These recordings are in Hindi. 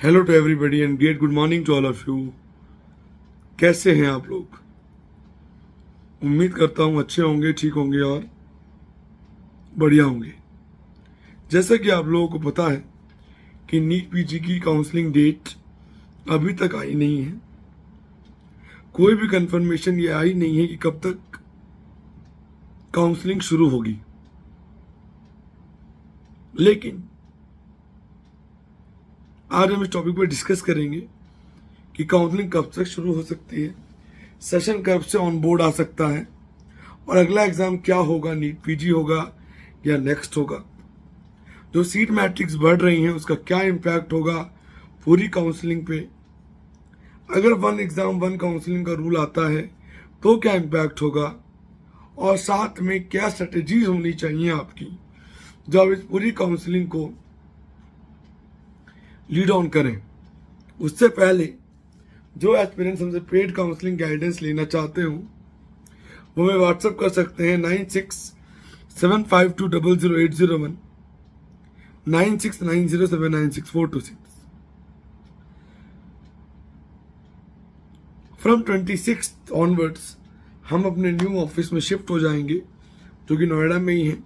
Hello to everybody and great good morning to all of you. कैसे हैं आप लोग? उम्मीद करता हूं अच्छे होंगे, ठीक होंगे और बढ़िया होंगे। जैसा कि आप लोगों को पता है कि नीट पीजी की काउंसलिंग डेट अभी तक आई नहीं है। कोई भी कंफर्मेशन ये आई नहीं है कि कब तक काउंसलिंग शुरू होगी, लेकिन आज हम इस टॉपिक पर डिस्कस करेंगे कि काउंसलिंग कब तक शुरू हो सकती है, सेशन कब से ऑन बोर्ड आ सकता है और अगला एग्जाम क्या होगा, नीट पीजी होगा या नेक्स्ट होगा। जो सीट मैट्रिक्स बढ़ रही हैं उसका क्या इम्पैक्ट होगा पूरी काउंसलिंग पे। अगर वन एग्जाम वन काउंसलिंग का रूल आता है तो क्या इम्पैक्ट होगा, और साथ में क्या स्ट्रेटेजीज होनी चाहिए आपकी जो आप इस पूरी काउंसलिंग को लीड ऑन करें। उससे पहले जो एस्पिरेंट्स हमसे पेड काउंसलिंग गाइडेंस लेना चाहते हो वो हमें व्हाट्सएप कर सकते हैं 9675200801 9690796426। फ्रॉम 26 ऑनवर्ड्स हम अपने न्यू ऑफिस में शिफ्ट हो जाएंगे जो कि नोएडा में ही है,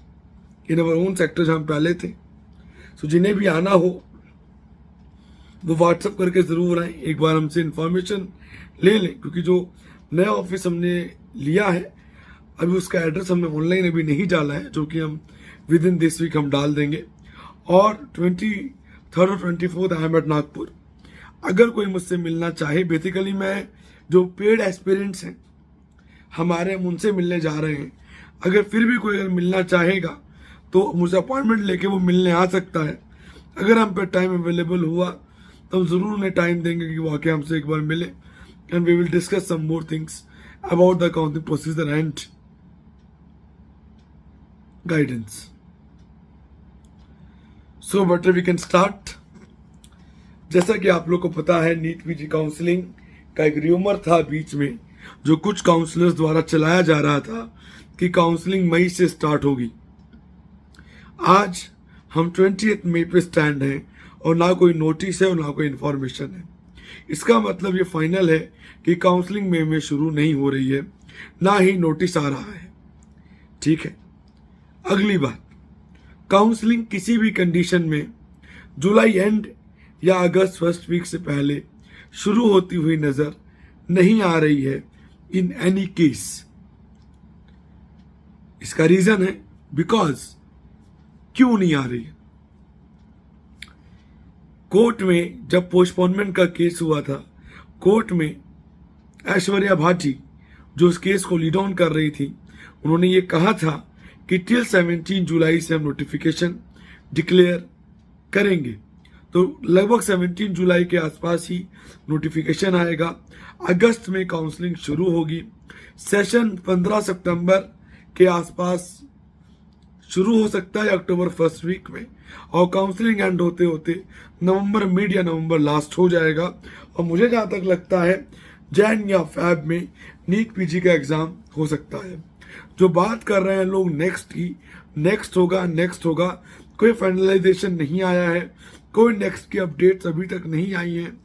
इन अवर ओन सेक्टर जहाँ हम पहले थे। सो जिन्हें भी आना हो वो व्हाट्सएप करके ज़रूर आए, एक बार हमसे इन्फॉर्मेशन ले लें, क्योंकि जो नया ऑफिस हमने लिया है अभी उसका एड्रेस हमने ऑनलाइन अभी नहीं डाला है, जो कि हम विद इन दिस वीक हम डाल देंगे। और 23 और 24 आई एम एट नागपुर। अगर कोई मुझसे मिलना चाहे, बेसिकली मैं जो पेड एस्पिरेंट्स हैं हमारे, हम उनसे मिलने जा रहे हैं। अगर फिर भी कोई अगर मिलना चाहेगा तो मुझसे अपॉइंटमेंट लेके वो मिलने आ सकता है। अगर हम पे टाइम अवेलेबल हुआ तो हम जरूर उन्हें टाइम देंगे कि वो आके हमसे एक बार मिले and we will discuss some more things about the counselling procedure and guidance. So better we can start. जैसा कि आप लोग को पता है, नीट पीजी काउंसलिंग का एक र्यूमर था बीच में जो कुछ काउंसलर्स द्वारा चलाया जा रहा था कि काउंसलिंग मई से स्टार्ट होगी। आज हम 20 मई पे स्टैंड हैं और ना कोई नोटिस है और ना कोई इन्फॉर्मेशन है। इसका मतलब ये फाइनल है कि काउंसलिंग मई में शुरू नहीं हो रही है, ना ही नोटिस आ रहा है। ठीक है। अगली बात, काउंसलिंग किसी भी कंडीशन में जुलाई एंड या अगस्त फर्स्ट वीक से पहले शुरू होती हुई नजर नहीं आ रही है इन एनी केस। इसका रीजन है बिकॉज क्यों नहीं आ रही है। कोर्ट में जब पोस्टपोनमेंट का केस हुआ था, कोर्ट में ऐश्वर्या भाटी जो इस केस को लीड ऑन कर रही थी, उन्होंने ये कहा था कि टिल 17 जुलाई से हम नोटिफिकेशन डिक्लेयर करेंगे। तो लगभग 17 जुलाई के आसपास ही नोटिफिकेशन आएगा। अगस्त में काउंसलिंग शुरू होगी। सेशन 15 सितंबर के आसपास शुरू हो सकता है, अक्टूबर फर्स्ट वीक में, और काउंसलिंग एंड होते होते नवंबर मिड या नवंबर लास्ट हो जाएगा। और मुझे जहां तक लगता है जैन या फैब में नीट पीजी का एग्जाम हो सकता है। जो बात कर रहे हैं लोग नेक्स्ट की, नेक्स्ट होगा, कोई फाइनलाइजेशन नहीं आया है, कोई नेक्स्ट की अपडेट्स अभी तक नहीं आई हैं।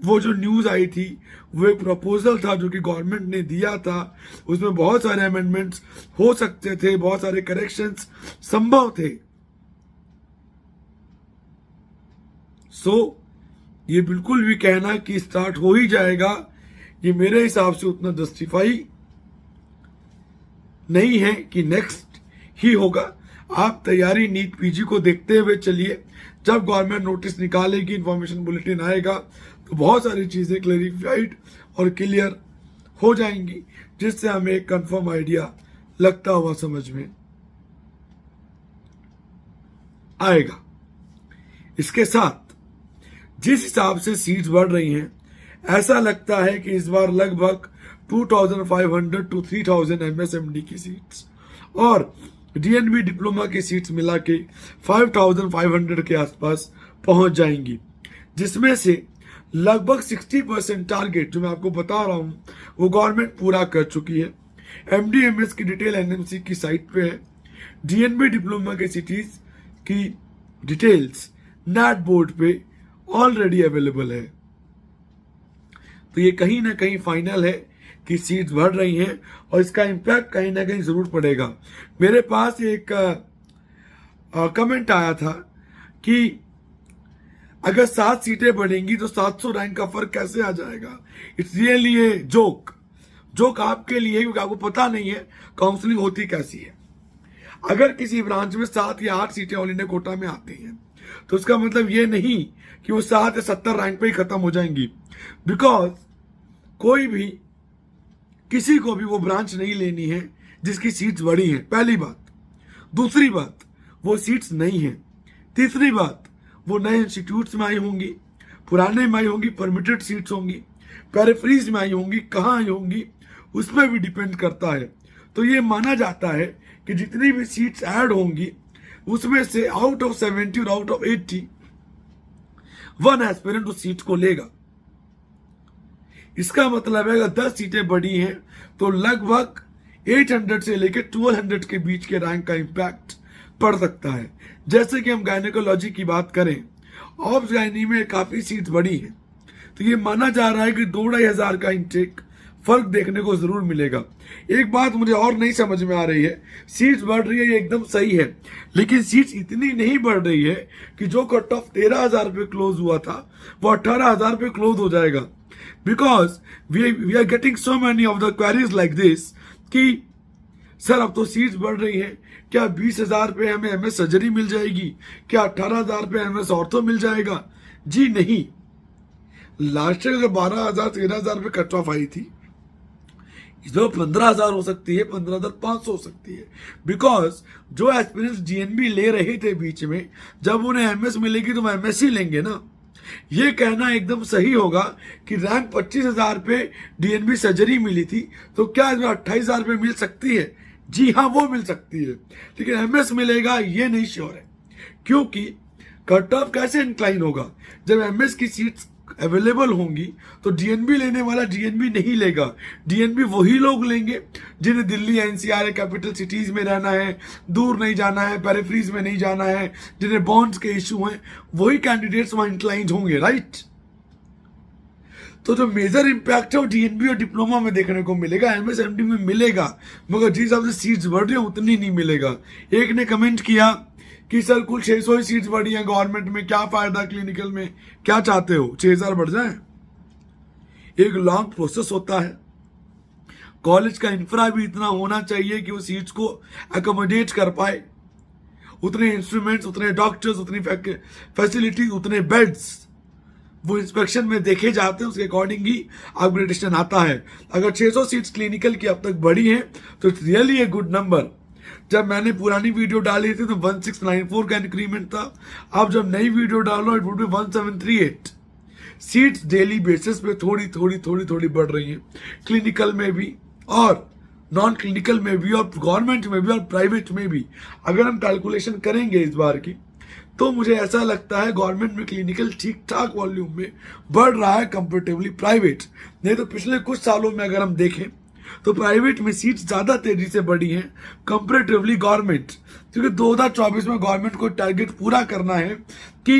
वो जो न्यूज आई थी वो एक प्रपोजल था जो कि गवर्नमेंट ने दिया था, उसमें बहुत सारे अमेंडमेंट्स हो सकते थे, बहुत सारे करेक्शंस संभव थे। ये बिल्कुल भी कहना कि स्टार्ट हो ही जाएगा, ये मेरे हिसाब से उतना जस्टिफाई नहीं है कि नेक्स्ट ही होगा। आप तैयारी नीट पीजी को देखते हुए चलिए। जब गवर्नमेंट नोटिस निकालेगी, इंफॉर्मेशन बुलेटिन आएगा, तो बहुत सारी चीजें क्लैरिफाइड और क्लियर हो जाएंगी, जिससे हमें एक कंफर्म आइडिया लगता हुआ समझ में आएगा। इसके साथ जिस हिसाब से सीट्स बढ़ रही हैं, ऐसा लगता है कि इस बार लगभग 2500 to 3000 MSMD की सीट्स और डीएनबी डिप्लोमा की सीट्स मिला के 5500 के आसपास पहुंच जाएंगी, जिसमें से लगभग 60% टारगेट जो मैं आपको बता रहा हूं वो गवर्नमेंट पूरा कर चुकी है। एमडीएमएस की डिटेल एनएमसी की साइट पे है। डीएनबी डिप्लोमा के सिटीज की डिटेल्स नेट बोर्ड पे ऑलरेडी अवेलेबल है। तो ये कहीं ना कहीं फाइनल है कि सीट्स बढ़ रही हैं और इसका इम्पैक्ट कहीं ना कहीं जरूर पड़ेगा। मेरे पास एक कमेंट आया था कि अगर 7 सीटें बढ़ेंगी तो 700 रैंक का फर्क कैसे आ जाएगा। इट्स रियली ए जोक आपके लिए, क्योंकि आपको पता नहीं है काउंसलिंग होती कैसी है। अगर किसी ब्रांच में 7 या 8 सीटें ऑल इंडिया कोटा में आती हैं तो उसका मतलब ये नहीं कि वो 7 या 70 रैंक पे ही खत्म हो जाएंगी, बिकॉज कोई भी किसी को भी वो ब्रांच नहीं लेनी है जिसकी सीट्स बड़ी हैं, पहली बात। दूसरी बात, वो सीट्स नहीं है। तीसरी बात, वो नए इंस्टीट्यूट्स में आई होंगी, पुराने में आई होंगी, परमिटेड सीट्स होंगी, पेरिफेरीज में आई होंगी, कहाँ आई होंगी उसमें भी डिपेंड करता है। तो ये माना जाता है कि जितनी भी सीट्स ऐड होंगी उसमें से आउट ऑफ 70 और आउट ऑफ 80 1 एस्पिरेंट उस सीट को लेगा। इसका मतलब है अगर 10 सीटें बढ़ी हैं तो लगभग 800 से लेकर 1200 के बीच के रैंक का इंपैक्ट पड़ सकता है। जैसे कि हम गायनेकोलॉजी की बात करें, ऑब्स गायनी में काफी सीट्स बढ़ी हैं, तो ये माना जा रहा है कि 2-2,500 का इंटेक फर्क देखने को जरूर मिलेगा। एक बात मुझे और नहीं समझ में आ रही है, सीट्स बढ़ रही है ये एकदम सही है, लेकिन सीट्स इतनी नहीं बढ़ रही है कि जो कट ऑफ 13,000 पे क्लोज हुआ था वो 18,000 पे क्लोज हो जाएगा। Because we are getting so many of the queries like this कि सर अब तो सीट्स बढ़ रही हैं, क्या 20,000 पे हमें एमएस सर्जरी मिल जाएगी, क्या 18,000 पे एमएस ऑर्थो मिल जाएगा? जी नहीं। लास्ट ईयर 12,000 13,000 पे कट ऑफ आई थी, इस बार 15,000 हो सकती है, 15,500 हो सकती है। बिकॉज जो एस्पिरेंट्स डीएनबी ले रहे थे बीच में, जब उन्हें एमएस मिलेगी तो वो एमएस ही लेंगे ना। ये कहना एकदम सही होगा कि रैंक 25,000 पे डीएनबी सर्जरी मिली थी तो क्या इसमें 28,000 पे मिल सकती है? जी हाँ, वो मिल सकती है, लेकिन एमएस मिलेगा ये नहीं श्योर है। क्योंकि कट ऑफ कैसे इंक्लाइन होगा? जब एमएस की सीट्स अवेलेबल होंगी तो डीएनबी लेने वाला डीएनबी नहीं लेगा। डीएनबी वही लोग लेंगे जिन्हें दिल्ली एनसीआर कैपिटल सिटीज में रहना है, दूर नहीं जाना है, पेरिफेरीज में नहीं जाना है, जिन्हें बॉन्ड्स के इशू हैं, वही कैंडिडेट्स वहां इंक्लाइंड होंगे, राइट। तो जो मेजर इंपैक्ट है वो डीएनबी और डिप्लोमा में देखने को मिलेगा, एमएसएमडी में मिलेगा, मगर जिस हिसाब से सीट्स बढ़ रही है उतनी नहीं मिलेगा। एक ने कमेंट किया कि सर कुल 600 ही सीट्स बढ़ी हैं गवर्नमेंट में, क्या फायदा क्लिनिकल में, क्या चाहते हो 6,000 बढ़ जाए? एक लॉन्ग प्रोसेस होता है। कॉलेज का इंफ्रा भी इतना होना चाहिए कि वो सीट्स को अकोमोडेट कर पाए, उतने इंस्ट्रूमेंट्स, उतने डॉक्टर्स, उतनी फैसिलिटीज, उतने बेड्स वो इंस्पेक्शन में देखे जाते हैं, उसके अकॉर्डिंग ही अपग्रेडेशन आता है। अगर 600 सीट्स क्लिनिकल की अब तक बढ़ी हैं तो it's really a good number. जब मैंने पुरानी वीडियो डाली थी तो 1694 का इंक्रीमेंट था, अब जब नई वीडियो डालो it would be 1738। Seats daily basis पे थोड़ी थोड़ी बढ़ रही हैं, क्लिनिकल में भी और नॉन क्लिनिकल में भी और गवर्नमेंट में भी और प्राइवेट में भी। अगर हम कैलकुलेशन करेंगे इस बार की तो मुझे ऐसा लगता है गवर्नमेंट में क्लिनिकल ठीक ठाक वॉल्यूम में बढ़ रहा है कंपेरेटिवली प्राइवेट। नहीं तो पिछले कुछ सालों में अगर हम देखें तो प्राइवेट में सीट्स ज्यादा तेजी से बढ़ी हैं कंपेरेटिवली गवर्नमेंट, क्योंकि 2024 में गवर्नमेंट को टारगेट पूरा करना है कि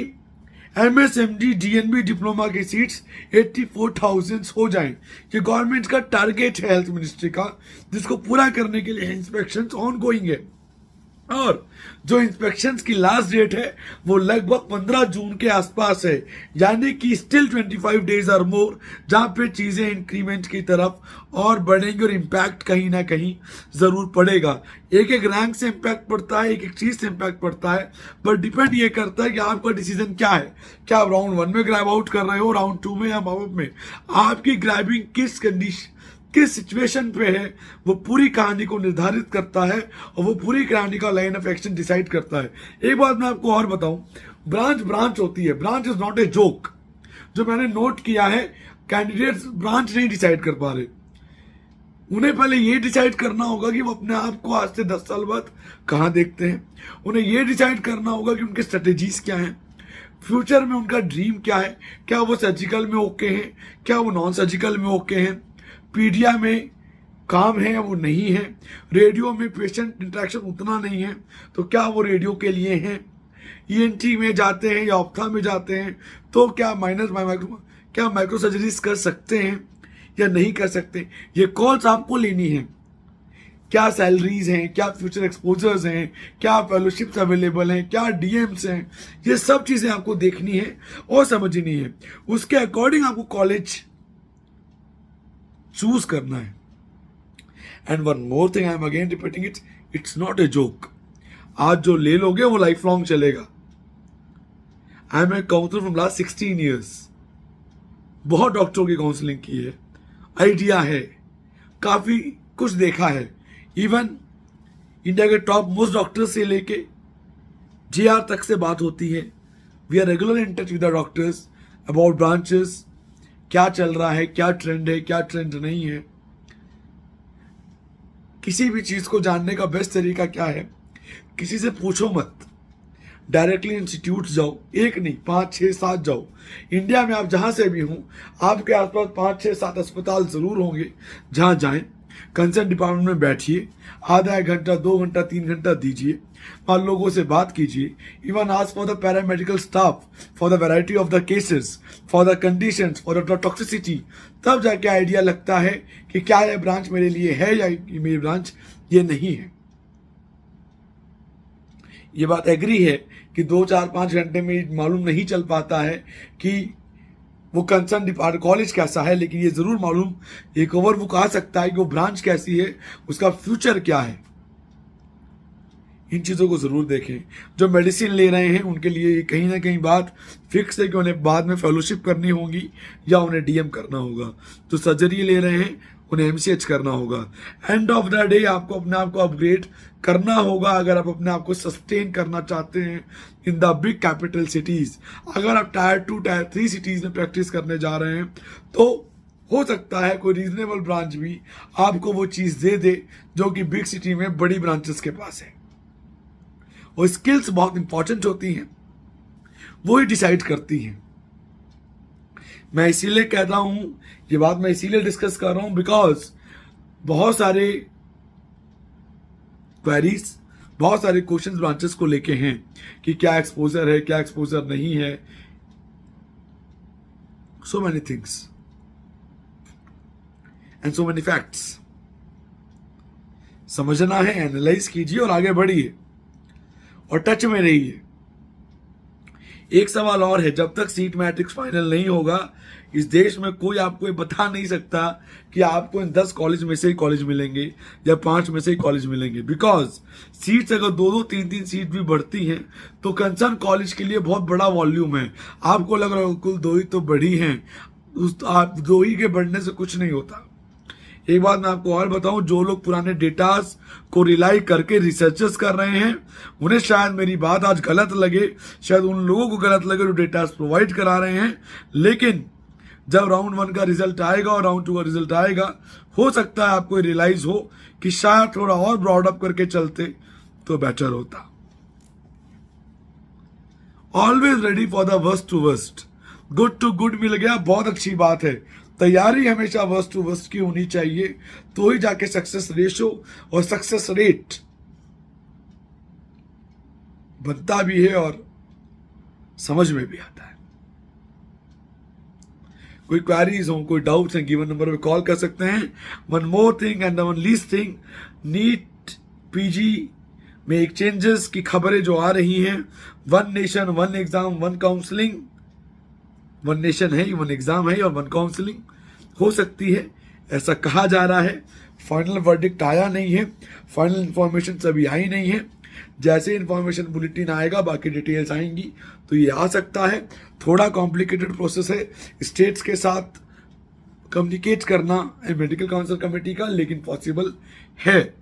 एमएसएमडी डीएनबी डिप्लोमा की सीट्स 84,000 हो जाएं। ये गवर्नमेंट का टारगेट है हेल्थ मिनिस्ट्री का, जिसको पूरा करने के लिए इंस्पेक्शंस ऑनगोइंग है। और जो इंस्पेक्शंस की लास्ट डेट है वो लगभग 15 जून के आसपास है, यानी कि स्टिल 25 डेज और मोर, जहां पे चीजें इंक्रीमेंट की तरफ और बढ़ेंगी और इम्पैक्ट कहीं ना कहीं जरूर पड़ेगा। एक एक रैंक से इम्पैक्ट पड़ता है, एक एक चीज से इम्पैक्ट पड़ता है, पर डिपेंड ये करता है कि आपका डिसीजन क्या है। क्या आप राउंड 1 में ग्रैब आउट कर रहे हो, राउंड 2 में या माउट में? आपकी ग्रैबिंग किस कंडीशन, किस सिचुएशन पे है, वो पूरी कहानी को निर्धारित करता है और वो पूरी कहानी का लाइन ऑफ एक्शन डिसाइड करता है। एक बात मैं आपको और बताऊं, ब्रांच होती है, branch is not a joke. जो मैंने नोट किया है, कैंडिडेट्स ब्रांच नहीं डिसाइड कर पा रहे। उन्हें पहले ये डिसाइड करना होगा कि वो अपने आप को आज से 10 साल बाद कहाँ देखते हैं। उन्हें ये डिसाइड करना होगा कि उनके स्ट्रेटेजीज क्या हैं, फ्यूचर में उनका ड्रीम क्या है, क्या वो सर्जिकल में ओके हैं, क्या वो नॉन सर्जिकल में ओके हैं, पीडिया में काम है वो नहीं है, रेडियो में पेशेंट इंटरेक्शन उतना नहीं है तो क्या वो रेडियो के लिए हैं, ईएनटी में जाते हैं या ऑप्था में जाते हैं तो क्या माइक्रो सर्जरीज कर सकते हैं या नहीं कर सकते, ये कॉल्स आपको लेनी है। क्या सैलरीज हैं, क्या फ्यूचर एक्सपोजर्स हैं, क्या फेलोशिप्स अवेलेबल हैं, क्या डीएम्स हैं, ये सब चीजें आपको देखनी है और समझनी है। उसके अकॉर्डिंग आपको कॉलेज चूज करना है। And one more thing, I am again repeating it, it's not a joke. आज जो ले लोगे वो लाइफ लॉन्ग चलेगा। I am a counsellor from last 16 years. बहुत डॉक्टरों की काउंसलिंग की है, आइडिया है, काफी कुछ देखा है। इवन इंडिया के टॉप मोस्ट डॉक्टर्स से लेके जेआर तक से बात होती है। We are regular in touch with the doctors about branches, क्या चल रहा है, क्या ट्रेंड है, क्या ट्रेंड नहीं है। किसी भी चीज को जानने का बेस्ट तरीका क्या है, किसी से पूछो मत, डायरेक्टली इंस्टीट्यूट जाओ। एक नहीं, 5, 6, 7 जाओ। इंडिया में आप जहां से भी हो, आपके आसपास 5, 6, 7 अस्पताल जरूर होंगे। जहां जाएं, कंसर्न डिपार्टमेंट में बैठिए, आधा 1 घंटा, 2 घंटा, 3 घंटा दीजिए, वहां लोगों से बात कीजिए। Even ask for the paramedical staff, for the variety of the cases, for the conditions, for the toxicity. तब जाके आइडिया लगता है कि क्या ये ब्रांच मेरे लिए है या मेरी ब्रांच ये नहीं है। ये बात एग्री है कि 2, 4, 5 घंटे में मालूम नहीं चल पाता है कि वो कंसर्न डिपार्टमेंट कॉलेज कैसा है, लेकिन ये जरूर मालूम एक ओवरवुक आ सकता है कि वो ब्रांच कैसी है, उसका फ्यूचर क्या है। इन चीजों को जरूर देखें। जो मेडिसिन ले रहे हैं उनके लिए कहीं ना कहीं बात फिक्स है कि उन्हें बाद में फेलोशिप करनी होगी या उन्हें डीएम करना होगा। जो सर्जरी ले रहे हैं उन्हें एमसीएच करना होगा। एंड ऑफ द डे आपको अपने आप को अपग्रेड करना होगा अगर आप अपने आप को सस्टेन करना चाहते हैं in the big capital cities. अगर आप टायर 2, टायर 3 सिटीज में प्रैक्टिस करने जा रहे हैं तो हो सकता है कोई रीजनेबल ब्रांच भी आपको वो चीज दे दे जो कि बिग सिटी में बड़ी ब्रांचेस के पास है। और स्किल्स बहुत इंपॉर्टेंट होती हैं, वो ही डिसाइड करती हैं। मैं इसीलिए कह रहा हूं, ये बात मैं इसीलिए डिस्कस कर रहा हूं बिकॉज बहुत सारे क्वेरीज, बहुत सारे क्वेश्चंस ब्रांचेस को लेके हैं कि क्या एक्सपोजर है, क्या एक्सपोजर नहीं है, so many things and so many facts. समझना है, एनालाइज कीजिए और आगे बढ़िए और टच में रहिए। एक सवाल और है, जब तक सीट मैट्रिक्स फाइनल नहीं होगा इस देश में कोई आपको ये बता नहीं सकता कि आपको इन 10 कॉलेज में से ही कॉलेज मिलेंगे या 5 में से ही कॉलेज मिलेंगे। बिकॉज सीट्स अगर 2-2, 3-3 सीट भी बढ़ती हैं तो कंसर्न कॉलेज के लिए बहुत बड़ा वॉल्यूम है। आपको लग रहा है कुल 2 ही तो बढ़ी हैं, आप 2 ही के बढ़ने से कुछ नहीं होता। एक बात मैं आपको और बताऊं, जो लोग पुराने डेटास को रिलाई करके रिसर्चेस कर रहे हैं उन्हें शायद मेरी बात आज गलत लगे, शायद उन लोगों को गलत लगे जो डेटास प्रोवाइड करा रहे हैं। लेकिन जब राउंड 1 का रिजल्ट आएगा और राउंड 2 का रिजल्ट आएगा, हो सकता है आपको रियलाइज हो कि शायद थोड़ा और ब्रॉड अप करके चलते तो बेटर होता। Always ready for the worst to worst. Good to good मिल गया, बहुत अच्छी बात है। तैयारी हमेशा वर्स्ट टू वर्स्ट की होनी चाहिए, तो ही जाके सक्सेस रेशो और सक्सेस रेट बनता भी है और समझ में भी आता है। कोई क्वेरीज हो, कोई डाउट्स हैं, गिवन नंबर पे कॉल कर सकते हैं। One more thing and one least thing, NEET PG में एक चेंजेस की खबरें जो आ रही हैं, 1 नेशन 1 एग्जाम 1 काउंसलिंग, 1 नेशन है, 1 एग्जाम है और 1 काउंसलिंग हो सकती है, ऐसा कहा जा रहा है। फाइनल वर्डिक्ट आया नहीं है, फाइनल इंफॉर्मेशन अभी आई नहीं है। जैसे इंफॉर्मेशन बुलेटिन आएगा, बाकी डिटेल्स आएंगी तो ये आ सकता है। थोड़ा कॉम्प्लिकेटेड प्रोसेस है स्टेट्स के साथ कम्युनिकेट करना मेडिकल काउंसिल कमेटी का, लेकिन पॉसिबल है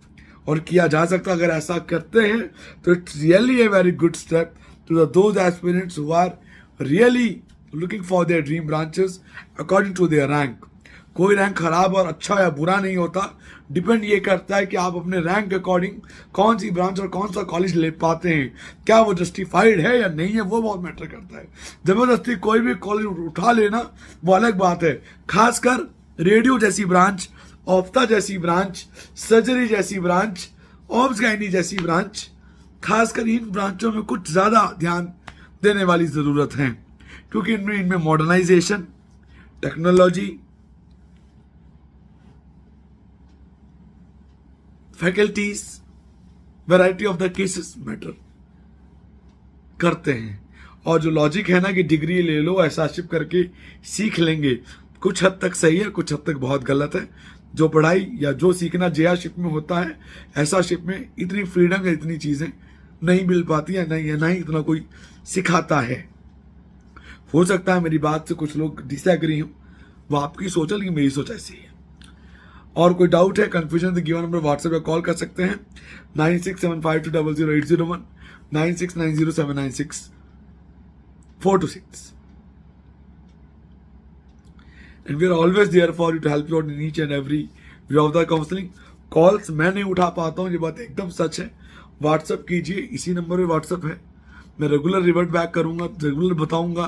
और किया जा सकता। अगर ऐसा करते हैं तो it's really a very good step to those aspirants who are really looking for their dream branches according to their rank. कोई रैंक खराब और अच्छा या बुरा नहीं होता, डिपेंड ये करता है कि आप अपने रैंक के अकॉर्डिंग कौन सी ब्रांच और कौन सा कॉलेज ले पाते हैं, क्या वो जस्टिफाइड है या नहीं है, वो बहुत मैटर करता है। जबरदस्ती कोई भी कॉलेज उठा लेना वो अलग बात है, खासकर रेडियो जैसी ब्रांच, ऑप्था जैसी ब्रांच, सर्जरी जैसी ब्रांच, ऑब्स गायनी जैसी ब्रांच, खासकर इन ब्रांचों में कुछ ज्यादा ध्यान देने वाली जरूरत है, क्योंकि इनमें modernisation, technology, faculties, variety of the cases matter करते हैं। और जो लॉजिक है ना कि डिग्री ले लो, ऐसा शिप करके सीख लेंगे, कुछ हद तक सही है, कुछ हद तक बहुत गलत है। जो पढ़ाई या जो सीखना जेया शिप में होता है, ऐसा शिप में इतनी फ्रीडम या इतनी चीजें नहीं मिल पाती है, ना ही इतना कोई सिखाता है। हो सकता है मेरी बात से कुछ लोग डिसएग्री हो, वो आपकी सोच है, लेकिन मेरी सोच ऐसी है। और कोई डाउट है, कंफ्यूजन तो गिवन नंबर व्हाट्सएप पे कॉल कर सकते हैं 9675200801 9690796426 and we are always there for you to help you out in each and every way of the counseling. Calls मैं नहीं उठा पाता हूँ, ये बात एकदम सच है। व्हाट्सएप कीजिए, इसी नंबर पे व्हाट्सएप है। मैं रेगुलर रिवर्ट बैक करूंगा, रेगुलर बताऊंगा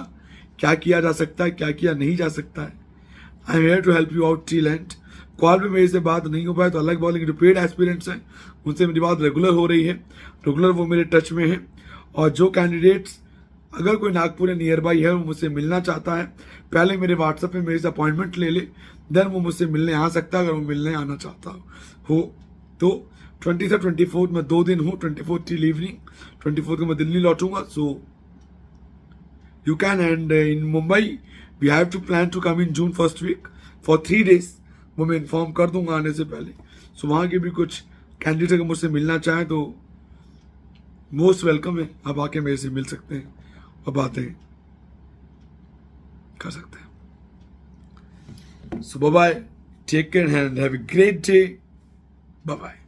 क्या किया जा सकता है, क्या किया नहीं जा सकता है। I am here to help you out till end. Call पे मेरे से बात नहीं हो पाए तो अलग बात, लेकिन जो पेड एस्पिरेंट्स हैं उनसे मेरी बात रेगुलर हो रही है, रेगुलर वो मेरे टच में है। और जो कैंडिडेट्स, अगर कोई नागपुर या नियर बाई है, वो मुझसे मिलना चाहता है, पहले मेरे व्हाट्सएप पे मेरे से अपॉइंटमेंट ले ले, देन वो मुझसे मिलने आ सकता है। अगर वो मिलने आना चाहता हो तो 23 24 में 2 दिन हूँ, 24 टिल इवनिंग, 24 को मैं दिल्ली लौटूंगा। So you can, and in Mumbai we have to plan to come in June first week for 3 days, वो मैं इन्फॉर्म कर दूंगा आने से पहले। सो वहाँ के भी कुछ कैंडिडेट अगर मुझसे मिलना चाहें तो मोस्ट वेलकम है, आप आके मेरे से मिल सकते हैं और बातें कर सकते हैं। So bye bye, take care and have a great day, bye bye.